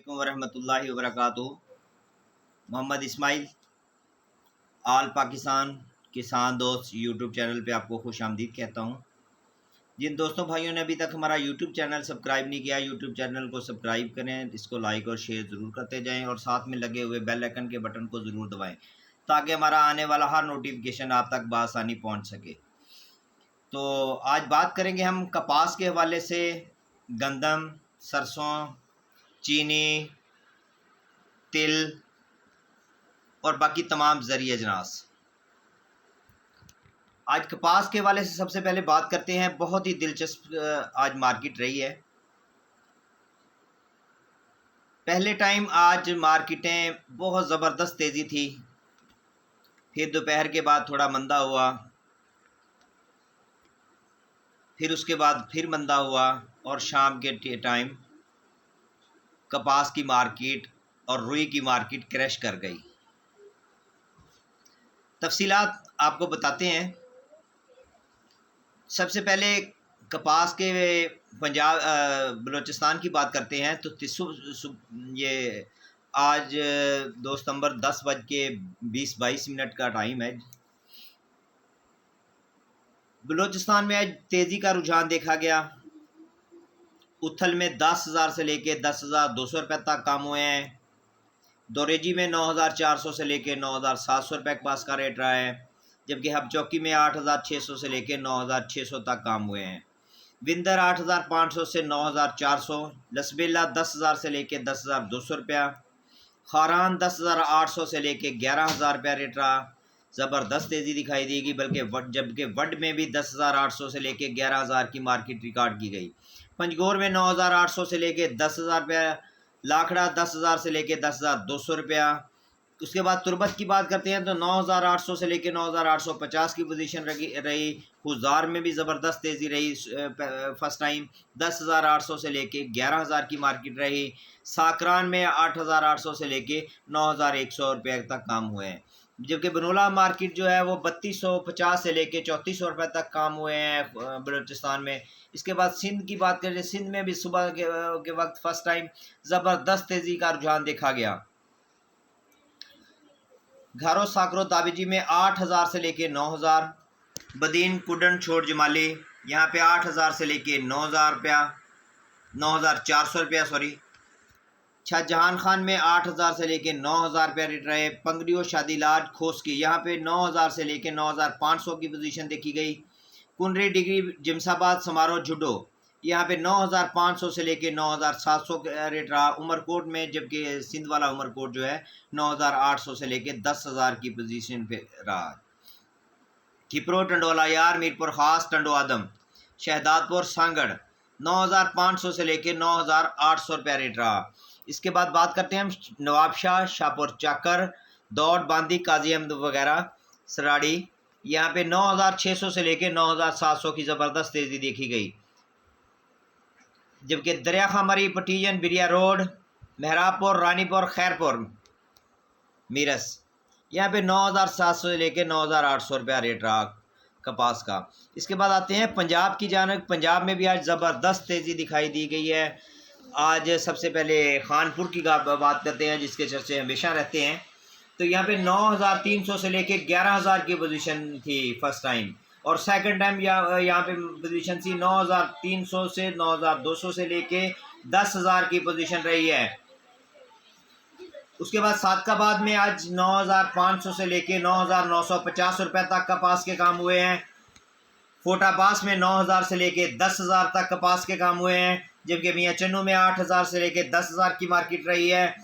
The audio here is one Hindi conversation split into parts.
अलैकुम वरहमतुल्लाहि वबरकातुहू। मोहम्मद इस्माइल आल पाकिस्तान किसान दोस्त यूट्यूब चैनल पे आपको खुश आमदीद कहता हूँ। जिन दोस्तों भाइयों ने अभी तक हमारा यूट्यूब चैनल सब्सक्राइब नहीं किया, यूट्यूब चैनल को सब्सक्राइब करें, इसको लाइक और शेयर ज़रूर करते जाएं और साथ में लगे हुए बेल आइकन के बटन को ज़रूर दबाएं ताकि हमारा आने वाला हर नोटिफिकेशन आप तक बआसानी पहुँच सके। तो आज बात करेंगे हम कपास के हवाले से, गंदम, सरसों, चीनी, तिल और बाकी तमाम ज़रिए अजनास। आज कपास के हवाले से सबसे पहले बात करते हैं। बहुत ही दिलचस्प आज मार्केट रही है। पहले टाइम आज मार्केटें बहुत ज़बरदस्त तेज़ी थी, फिर दोपहर के बाद थोड़ा मंदा हुआ, फिर उसके बाद फिर मंदा हुआ और शाम के टाइम कपास की मार्केट और रुई की मार्केट क्रैश कर गई। तफसीलात आपको बताते हैं। सबसे पहले कपास के पंजाब बलूचिस्तान की बात करते हैं तो ये आज 2 सितंबर 10:20-22 का टाइम है। बलूचिस्तान में आज तेज़ी का रुझान देखा गया। उथल में 10,000 से लेके 10,200 रुपये तक कम हुए हैं। दोरेजी में 9,400 से लेके 9,700 रुपये के पास का रेट रहा है, जबकि हब चौकी में 8,600 से लेके 9,600 तक काम हुए हैं। विंदर 8,500 से 9,400, लसबेला 10,000 से लेके 10,200 रुपया, खारान 10,800 से लेके 11,000 रुपया रेट रहा। ज़बरदस्त तेज़ी दिखाई देगी, जबकि वड में भी 10,800 से लेके 11,000 की मार्केट रिकॉर्ड की गई। पंजगोर में 9,800 से लेके 10,000 रुपया, लाखड़ा 10,000 से लेके 10,200 रुपया। उसके बाद तुरबत की बात करते हैं तो 9,800 से लेके 9,850 की पोजीशन रही। खुजार में भी ज़बरदस्त तेज़ी रही। फर्स्ट टाइम 10,800 से लेके 11,000 की मार्केट रही। साकरान में 8,800 से लेके 9,100 रुपये तक काम हुए हैं, जबकि बनोला मार्केट जो है वो 3,250 से लेके 3,400 रुपये तक काम हुए हैं बलूचिस्तान में। इसके बाद सिंध की बात करें, सिंध में भी सुबह के वक्त फर्स्ट टाइम ज़बरदस्त तेज़ी का रुझान देखा गया। घारो साकरो दाबिजी में 8,000 से लेके 9,000, बदीन कुडन छोड़ जमाली यहाँ पे 8,000 से लेके 9,000 रुपया, 9,400 रुपया सॉरी। शाहजहान खान में 8,000 से लेके 9,000 रुपया रेट रहे। पंगड़ियों शादीलाज खोस की यहाँ पे 9,000 से लेके 9,500 की पोजीशन देखी गई। कुंडरी डिग्री जिमसाबाद समारोह जुडो यहाँ पे 9,500 से लेके 9,700 का रेट रहा उमरकोट में, जबकि सिंध वाला उमरकोट जो है 9,800 से लेके 10,000 की पोजीशन पे रहा। ठिपरो टंडोला यार मीरपुर खास टंडो आदम शहदादपुर सांगड़ 9,500 से लेके 9,800 रुपया रेट रहा। इसके बाद बात करते हैं हम नवाबशाह, शाहपुर चाकर, दौड़, बांदी, काजी अहमद वगैरह सराड़ी यहाँ पे 9,600 से लेके 9,700 की ज़बरदस्त तेज़ी देखी गई। जबकि दरिया खामरी, पटीजन, बिरिया रोड, मेहराबपुर, रानीपुर, खैरपुर, मीरस यहाँ पे 9,700 से लेके 9,800 रुपया रेट रहा कपास का। इसके बाद आते हैं पंजाब की जानब। पंजाब में भी आज ज़बरदस्त तेज़ी दिखाई दी गई है। आज सबसे पहले खानपुर की बात करते हैं, जिसके चर्चे हमेशा रहते हैं। तो यहाँ पे 9,300 से लेके 11,000 की पोजीशन थी फर्स्ट टाइम, और सेकंड टाइम यहाँ पे पोजीशन थी 9,300 से 9,200 से लेके 10,000 की पोजीशन रही है। उसके बाद सादकाबाद में आज 9,500 से लेके 9,950 रुपये तक कपास के काम हुए हैं। फोटापास में 9,000 से लेके 10,000 तक कपास के काम हुए हैं, जबकि मियाँ चन्नू में 8,000 से लेके 10,000 की मार्केट रही है।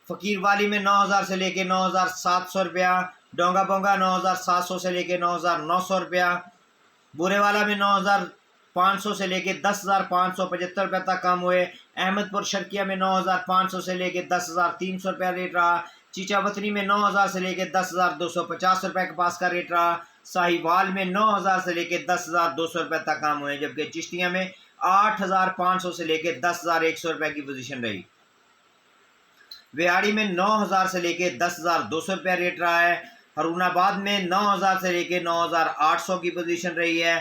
फ़कीर वाली में 9,000 से लेके 9,700 रुपया, डोंगा बोंगा 9,700 से लेके 9,900 रुपया, बुरेवाला में 9,500 से लेके 10,575 रुपये तक काम हुए। अहमदपुर शर्किया में 9,500 से लेके 10,300 रुपया रेट रहा। चीचावतनी में 9,000 से लेके 10,250 रुपये कपास का रेट रहा। साहिवाल में 9,000 से लेके 10,200 रुपये तक काम हुए, जबकि चिश्तिया में 8,500 से लेके 10,100 रुपये की पोजीशन रही। विहाड़ी में 9,000 से लेके 10,200 रुपया रेट रहा है। हरुणाबाद में 9,000 से लेके 9,800 की पोजीशन रही है।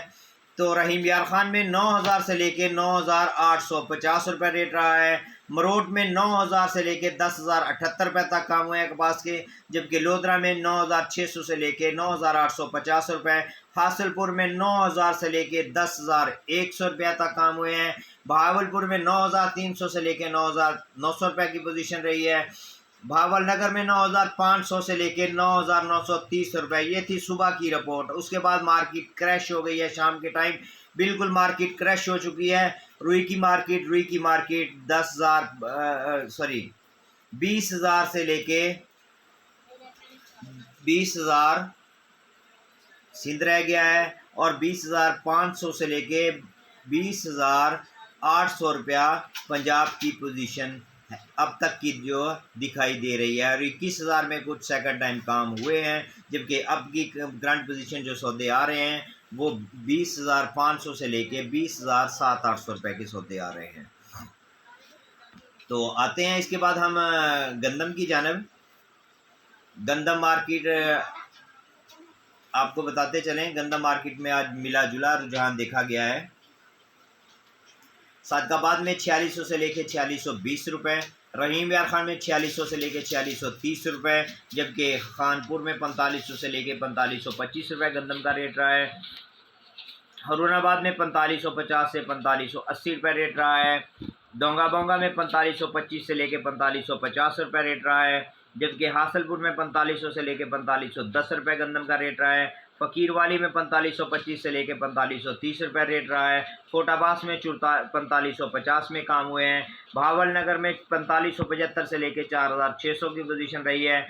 तो रहीम यार खान में 9,000 से लेके 9,850 रुपये रेट रहा है। मरोट में 9,000 से लेके 10,078 रुपये तक काम हुए हैं कपास के, जबकि लोधरा में 9,600 से लेके 9,850 रुपये, हासिलपुर में 9,000 से लेके 10,100 रुपये तक काम हुए हैं, बहावलपुर में 9,300 से लेके 9,900 रुपये की पोजीशन रही है, भावल नगर में 9,500 से लेके 9,930 रुपये। ये थी सुबह की रिपोर्ट। उसके बाद मार्केट क्रैश हो गई है, शाम के टाइम बिल्कुल मार्केट क्रैश हो चुकी है। रुई की मार्केट 20,000 से लेके 20,000 सिंध रह गया है, और 20,500 से लेके 20,800 रुपया पंजाब की पोजीशन अब तक की जो दिखाई दे रही है। और 21,000 में कुछ सेकंड टाइम काम हुए हैं, जबकि अब की करंट पोजीशन जो सौदे आ रहे हैं वो 20,500 से लेके 20,700-800 रुपये के सौदे आ रहे हैं। तो आते हैं इसके बाद हम गंदम की जानब। गंदम मार्केट आपको बताते चलें, गंदम मार्केट में आज मिला जुला रुझान देखा गया है। सादकाबाद में 4600 से लेके 4620 रुपये, रहीम यार खान में 4600 से लेके 4630 रुपये, जबकि खानपुर में 4500 से लेके 4525 रुपये गंदम का रेट रहा है। हरुणाबाद में 4550 से 4580 रुपये रेट रहा है। डोंगा बोंगा में 4525 से लेके 4550 रुपये रेट रहा है, जबकि हासिलपुर में 4500 से लेके 4510 रुपये गंदम का रेट रहा है। फ़कीरवाली में 4525 से लेके 4530 रुपये रेट रहा है। कोटाबास में 4550 में काम हुए हैं। भावल नगर में 4575 से लेके 4600 की पोजीशन रही है।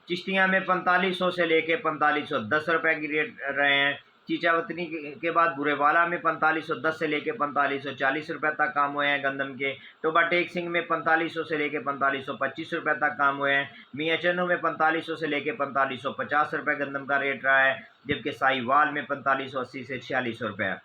चिश्तिया में 4500 से लेके 4510 रुपये की रेट रहे हैं। चीचावतनी के बाद बुरेवाला में 4510 से लेके 4540 रुपये तक काम हुए हैं गंदम के। टोबा टेक सिंह में 4500 से लेके 4525 रुपये तक काम हुए हैं। मियाँ चन्नू में 4500 से लेके 4550 रुपये गंदम का रेट रहा है, जबकि साहिवाल में 4580 से 4600 रुपये।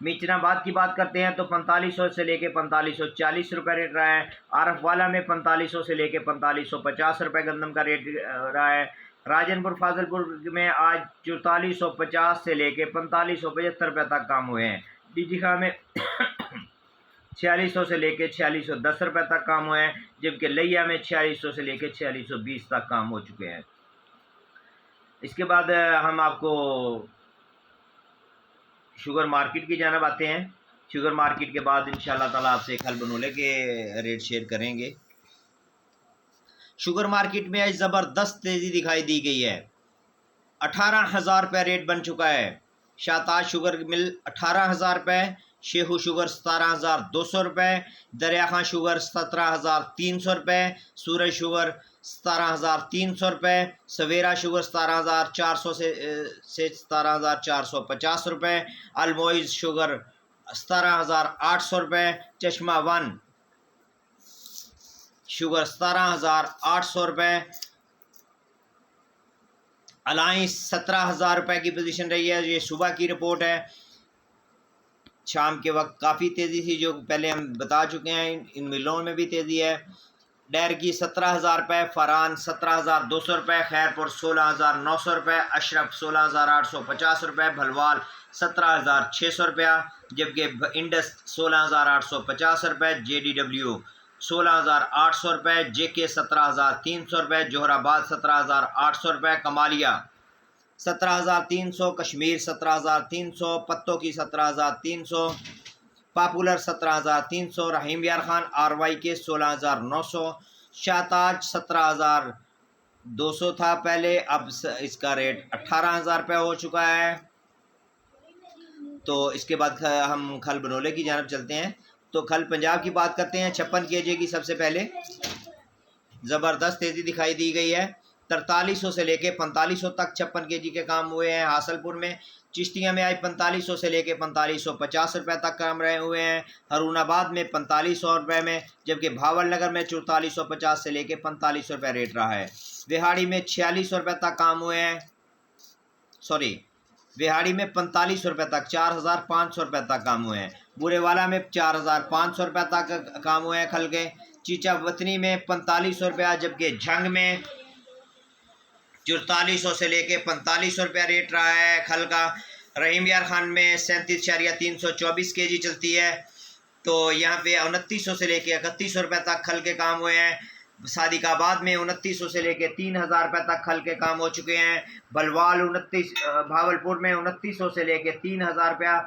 मिचनाबाद की बात करते हैं तो 4500 से लेके 4540 रुपये रेट रहा है। आरफवाला में 4500 से लेके 4550 रुपये गंदम का रेट रहा है। राजनपुर फाजिलपुर में आज 4450 से लेके 4575 रुपये तक काम हुए हैं। डीजीखा में 4600 से लेके 4610 रुपये तक काम हुए हैं, जबकि लिया में 4600 से लेके 4620 तक काम हो चुके हैं। इसके बाद हम आपको शुगर मार्केट की जानब आते हैं। शुगर मार्केट के बाद इंशाल्लाह ताला आपसे कल बनोले के रेट शेयर करेंगे। शुगर मार्केट में आज ज़बरदस्त तेज़ी दिखाई दी गई है। 18,000 रुपये रेट बन चुका है। शाहताज शुगर मिल 18,000 रुपये, शेहू शुगर 17,200 रुपये, दरिया खां शुगर 17,300 रुपये, सूरज शुगर 17,300 रुपये, सवेरा शुगर 17,400 से 17,450 रुपये, अलमोइज़ शुगर 17,800 रुपये, चश्मा वन शुगर 17,800 रुपये, अलायंस 17,000 रुपये की पोजीशन रही है। ये सुबह की रिपोर्ट है। शाम के वक्त काफ़ी तेज़ी थी, जो पहले हम बता चुके हैं। इन मिलों में भी तेज़ी है। डैर की 17,000 रुपये, फ़रान 17,200 रुपये, खैरपुर 16,900 रुपये, अशरफ 16,850 रुपये, भलवाल 17,600 रुपया, जबकि इंडस 16,850 रुपये, JDW 16,800 रुपये, JK 17,300 रुपये, जोहराबाद 17,800 रुपये, कमालिया 17,300, कश्मीर 17,300, पत्तों की 17,300, पॉपुलर 17,300, रहीम यार खान RYK 16,900, शाहताज 17,200 था पहले, अब इसका रेट 18,000 रुपये हो चुका है। तो इसके बाद हम खल बनोले की जानब चलते हैं। तो खल पंजाब की बात करते हैं। 56 kg की सबसे पहले ज़बरदस्त तेज़ी दिखाई दी गई है। 4300 से लेके 4500 तक 56 kg के काम हुए हैं। हासिलपुर में चिश्तिया में आज 4500 से लेके 4550 रुपये तक काम रहे हुए हैं। हरुणाबाद में 4500 रुपये में, जबकि भावल नगर में 4450 से लेके 4500 रुपये रेट रहा है। विहाड़ी में 4600 रुपये तक काम हुए हैं। विहाड़ी में 4500 रुपये तक 4,500 रुपये तक काम हुए हैं। बुरेवाला में 4,500 रुपये तक काम हुए हैं खल के। चीचावतनी में 4500 रुपया, जबकि झंग में 4400 से लेके 4500 रुपया रेट रहा है खल का। रहीम यार खान में 37,324 kg चलती है। तो यहाँ पे 2900 से लेके 3100 रुपये तक खल के काम हुए हैं। सादिकाबाद में 2900 से लेके 3000 रुपये तक खल के काम हो चुके हैं। बलवाल 29 भावलपुर में 2900 से लेके 3000 रुपया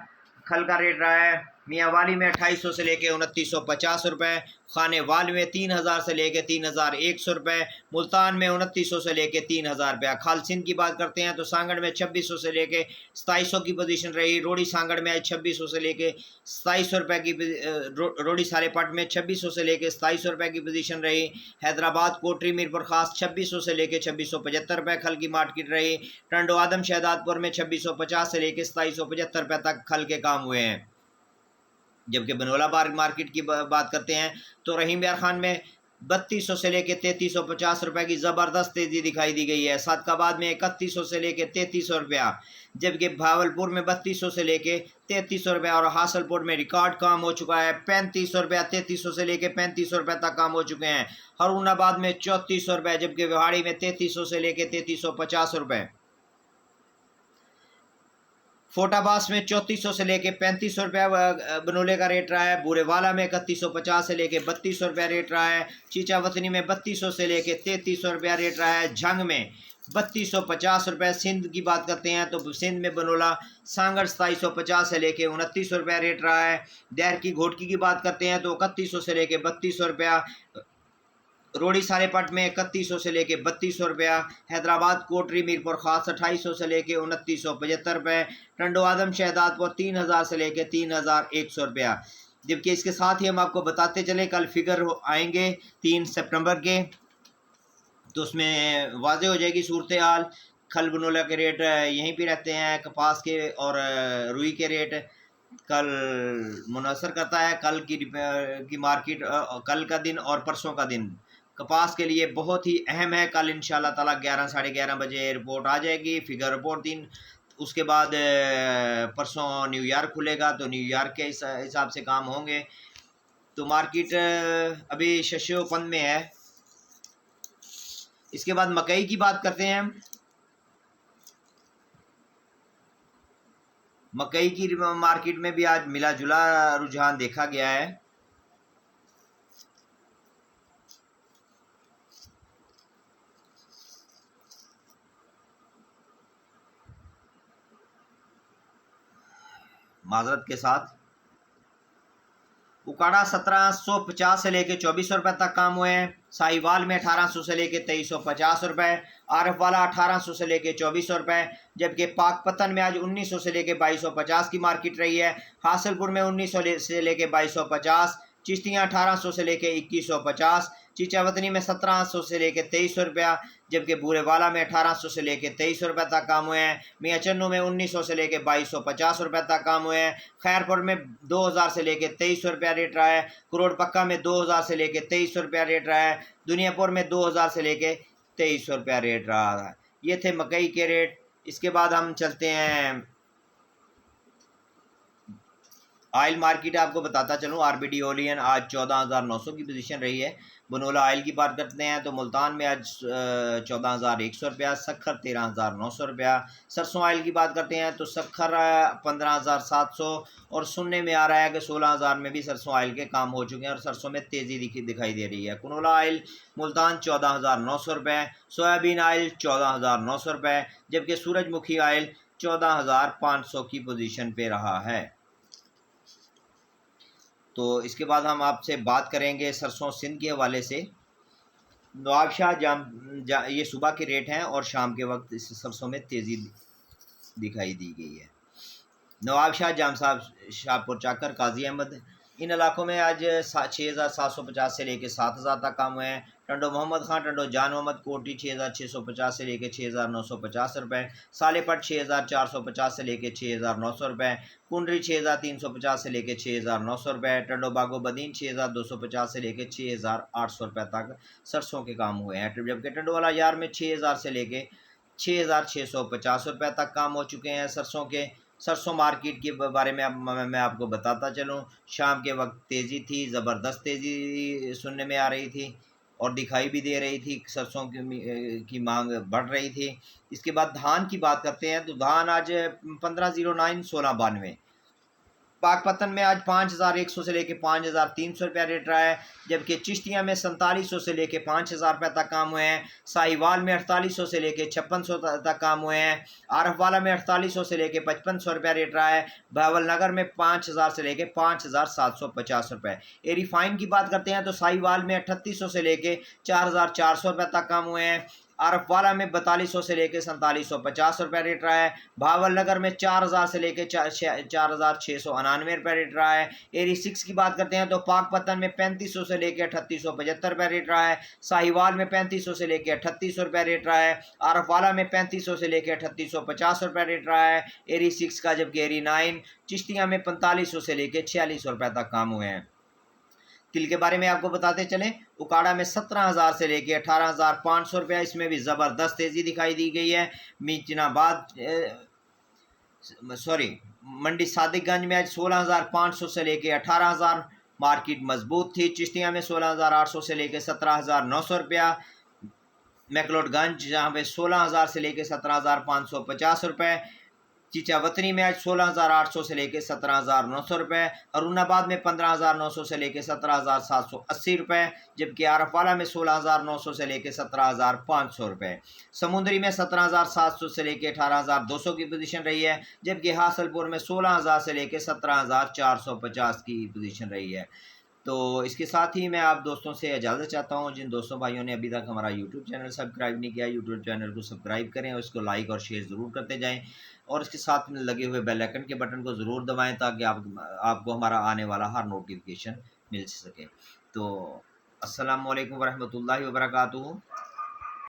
खल का रेट रहा है। मियांवाली में 2800 से लेके 2950 रुपये, खानेवाल में 3000 से लेके 3100 रुपये, मुल्तान में 2900 से लेके 3000 रुपया। खालसिन की बात करते हैं तो सांगड़ में 2600 से लेके 2700 की पोजीशन रही। रोडी सांगड़ में आज 2600 से लेके 2700 रुपये की, रोडी सारेपट में 2600 से लेके 2700 रुपये की पोजीशन रही। हैदराबाद कोटरी मीरपुर खास 2600 से लेके 2675 रुपये खल की मार्केट रही। टंडो आदम शहदादपुर में 2650 से लेके 2775 रुपये तक खल के काम हुए हैं। जबकि बनोला मार्केट की बात करते हैं तो रहीम यार खान में 3200 से लेके 3350 रुपये की ज़बरदस्त तेज़ी दिखाई दी गई है। सादकाबाद में 3100 से लेके 3300 रुपया, जबकि भावलपुर में 3200 से लेके 3300 रुपया और हासलपुर में रिकॉर्ड काम हो चुका है 3500 रुपया। 3300 से लेके 3500 रुपये तक काम हो चुके हैं। हरूनाबाद में 3400 रुपये, जबकि विहाड़ी में 3300 से लेके 3350 रुपये। फोटाबास में 3400 से लेके 3500 रुपया बनोले का रेट रहा है। बुरेवाला में 3150 से लेके 3200 रुपया रेट रहा है। चीचावतनी में 3200 से लेके 3300 रुपया रेट रहा है। झंग में 3250 रुपये। सिंध की बात करते हैं तो सिंध में बनोला सांगड़ 2750 से लेके 2900 रुपया रेट रहा है। देहर की घोटकी की बात करते हैं तो 3100 से लेके 3200 रुपया। रोडी सारेपट में 3100 से लेके 3200 रुपया। हैदराबाद कोटरी मीरपुर खास 2800 से लेके 2975 रुपये। टंडो आदम शहदादपुर 3000 से लेके 3100 रुपया। जबकि इसके साथ ही हम आपको बताते चले कल फिगर आएंगे 3 सितंबर के, तो उसमें वाज़ेह हो जाएगी सूरत हाल। खल बनोला के रेट यहीं पे रहते हैं, कपास के और रुई के रेट कल मुनसर करता है कल की मार्केट, कल का दिन और परसों का दिन कपास के लिए बहुत ही अहम है। कल इंशाल्लाह ताला 11 साढ़े 11 बजे रिपोर्ट आ जाएगी, फिगर रिपोर्ट दिन। उसके बाद परसों न्यूयॉर्क खुलेगा तो न्यूयॉर्क के हिसाब से काम होंगे। तो मार्केट अभी शशोपन में है। इसके बाद मकई की बात करते हैं। मकई की मार्केट में भी आज मिला जुला रुझान देखा गया है। माजरत के साथ उकाड़ा 1750 से लेके 2400 रुपये तक काम हुए हैं। साहिवाल में 1800 से लेके 2350 रुपये। आरफ वाला 1800 से लेके 2400 रुपये, जबकि पाकपतन में आज 1900 से लेके 2250 की मार्केट रही है। हासिलपुर में 1900 से लेके 2250। चिश्तियाँ 1800 से लेके 2150। चीचावतनी में 1700 से लेके 2300 रुपया, जबकि बूरेवाला में 1800 से लेके 2300 रुपये तक काम हुए हैं। मियाँ चन्नू में 1900 से लेके 2250 रुपये तक काम हुए हैं। खैरपुर में 2000 से लेके 2300 रुपया रेट रहा है। करोड़ पक्का में 2000 से लेके 2300 रुपया रेट रहा है। दुनियापुर में 2000 से लेके 2300 रुपया रेट रहा है। ये थे मकई के रेट। इसके बाद हम चलते हैं ऑयल मार्केट। आपको बताता चलूँ आरबीडी ओलियन आज 14,900 की पोजीशन रही है। बनोला ऑयल की बात करते हैं तो मुल्तान में आज 14,100 रुपया, सखर 13,900 रुपया। सरसों ऑयल की बात करते हैं तो सखर 15,700 और सुनने में आ रहा है कि 16,000 में भी सरसों ऑयल के काम हो चुके हैं और सरसों में तेज़ी दिखाई दे रही है। कनोला ऑयल मुल्तान 14,900 रुपये, सोयाबीन ऑयल 14,900 रुपये, जबकि सूरजमुखी ऑयल 14,500 की पोजीशन पे रहा है। तो इसके बाद हम आपसे बात करेंगे सरसों सिंध के हवाले से। नवाबशाह ये सुबह के रेट हैं और शाम के वक्त इस सरसों में तेज़ी दिखाई दी गई है। नवाबशाह जाम साहब, शाहपुर चाकर, काजी अहमद, इन इलाकों में आज 6,750 से लेके 7,000 तक काम हुए हैं। टंडो मोहम्मद खान, टंडो जान मोहम्मद कोटी 6,650 से लेके 6,950 रुपये। सालेपट 6,450 से लेके 6,900 रुपये। कुंडरी 6,350 से लेके 6,900 रुपये। टंडो बागो बदीन 6,250 से लेके 6,800 रुपये तक सरसों के काम हुए हैं। जबकि टंडो वाला यार में 6,000 से लेके 6,650 रुपये तक काम हो चुके हैं सरसों के। सरसों मार्केट के बारे में अब मैं आपको बताता चलूँ। शाम के वक्त तेज़ी थी, ज़बरदस्त तेज़ी सुनने में आ रही थी और दिखाई भी दे रही थी। सरसों की मांग बढ़ रही थी। इसके बाद धान की बात करते हैं तो धान आज 1509 1692, पाकपतन में आज 5100 से लेके 5300 रुपया रेट रहा है, जबकि चिश्तिया में 4700 से लेके 5000 रुपये तक काम हुए हैं। साहिवाल में 4800 से लेके 5600 तक काम हुए हैं। आरफवाला में 4800 से लेके 5500 रुपया रेट रहा है। बहावल नगर में 5000 से लेके 5750 रुपये। एरीफाइन की बात करते हैं तो साहिवाल में 3800 से लेके 4400 रुपये तक काम हुए हैं। आरफवाला में 4200 से लेके 4750 रुपये रेट रहा है। बहावल नगर में 4000 से लेके 4699 रुपये रेट रहा है। एरी 6 की बात करते हैं तो पाकपतन में 3500 से लेके 3875 रुपये रेट रहा है। साहिवाल में 3500 से लेके 3800 रुपये रेट रहा है। आरफवाला में 3500 से लेके 3850 रुपये रेट रहा है एरी 6 का, जबकि एरी 9 चिश्तिया में 4500 से लेके 4600 रुपये तक काम हुए हैं। तिल के बारे में आपको बताते चले, उकाड़ा में 17,000 से लेके 18,500 रुपया, इसमें भी ज़बरदस्त तेज़ी दिखाई दी गई है। मीचनाबाद मंडी सादिकगंज में आज 16,500 से लेके 18,000, मार्केट मजबूत थी। चिश्तिया में 16,800 से लेके 17,900 रुपया। मैकलोडगंज जहाँ पे 16,000 से लेके 17,550 रुपये। चिचावतनी में आज 16,800 से लेके 17,900 रुपये। अरुणाबाद में 15,900 से लेके 17,780 रुपये, जबकि आरफवाला में 16,900 से लेके 17,500 रुपये। समुंदरी में 17,700 से लेके 18,200 की पोजीशन रही है, जबकि हासलपुर में 16,000 से लेके 17,450 की पोजीशन रही है। तो इसके साथ ही मैं आप दोस्तों से इजाज़त चाहता हूं। जिन दोस्तों भाइयों ने अभी तक हमारा यूट्यूब चैनल सब्सक्राइब नहीं किया, यूट्यूब चैनल को सब्सक्राइब करें और इसको लाइक और शेयर ज़रूर करते जाएं, और इसके साथ में लगे हुए बेल आइकन के बटन को ज़रूर दबाएं ताकि आपको हमारा आने वाला हर नोटिफिकेशन मिल सके। तो अस्सलाम वालेकुम वरहमतुल्लाहि वबरकातुहू।